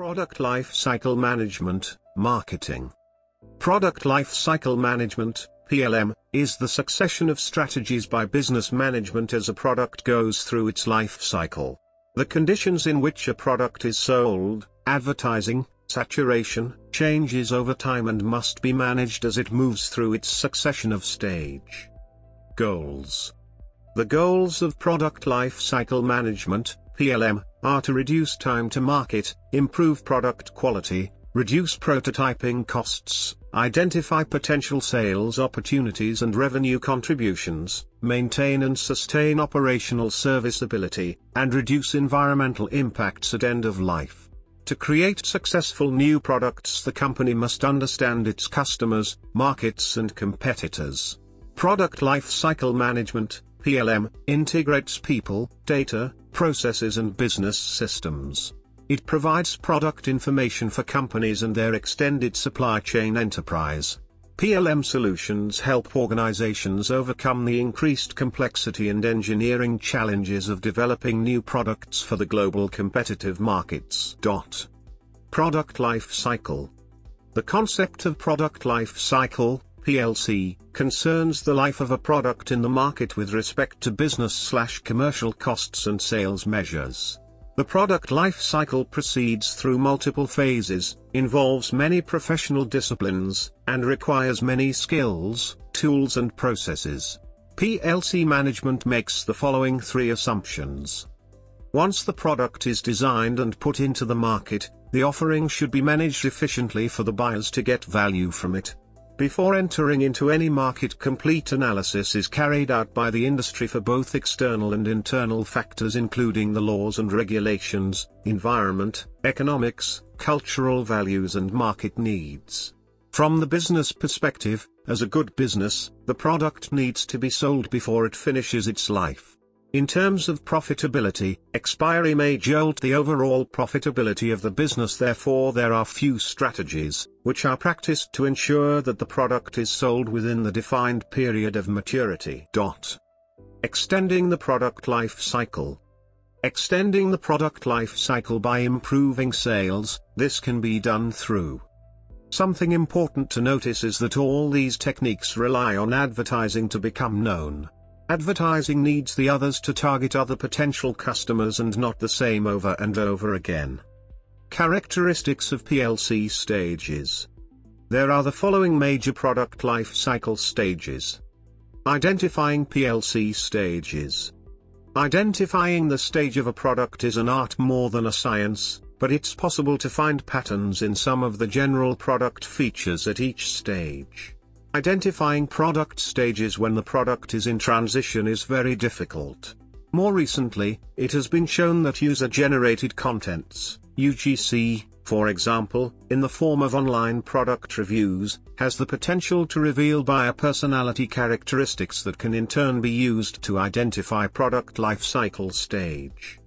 Product Life Cycle Management, Marketing. Product Life Cycle Management, PLM, is the succession of strategies by business management as a product goes through its life cycle. The conditions in which a product is sold, advertising, saturation, changes over time and must be managed as it moves through its succession of stage. Goals. The goals of Product Life Cycle Management, PLM, are to reduce time to market, improve product quality, reduce prototyping costs, identify potential sales opportunities and revenue contributions, maintain and sustain operational serviceability, and reduce environmental impacts at end of life. To create successful new products, the company must understand its customers, markets and competitors. Product Life Cycle Management, PLM, integrates people, data, processes and business systems. It provides product information for companies and their extended supply chain enterprise. PLM solutions help organizations overcome the increased complexity and engineering challenges of developing new products for the global competitive markets. Product Life Cycle. The concept of Product Life Cycle, PLC, concerns the life of a product in the market with respect to business/commercial costs and sales measures. The product life cycle proceeds through multiple phases, involves many professional disciplines, and requires many skills, tools and processes. PLC management makes the following three assumptions. Once the product is designed and put into the market, the offering should be managed efficiently for the buyers to get value from it. Before entering into any market, complete analysis is carried out by the industry for both external and internal factors including the laws and regulations, environment, economics, cultural values and market needs. From the business perspective, as a good business, the product needs to be sold before it finishes its life. In terms of profitability, expiry may jolt the overall profitability of the business. Therefore, there are few strategies, which are practiced to ensure that the product is sold within the defined period of maturity. Extending the product life cycle. Extending the product life cycle by improving sales, this can be done through. Something important to notice is that all these techniques rely on advertising to become known. Advertising needs the others to target other potential customers and not the same over and over again. Characteristics of PLC stages. There are the following major product life cycle stages. Identifying PLC stages. Identifying the stage of a product is an art more than a science, but it's possible to find patterns in some of the general product features at each stage. Identifying product stages when the product is in transition is very difficult. More recently, it has been shown that user-generated contents, UGC, for example, in the form of online product reviews, has the potential to reveal buyer personality characteristics that can in turn be used to identify product life cycle stage.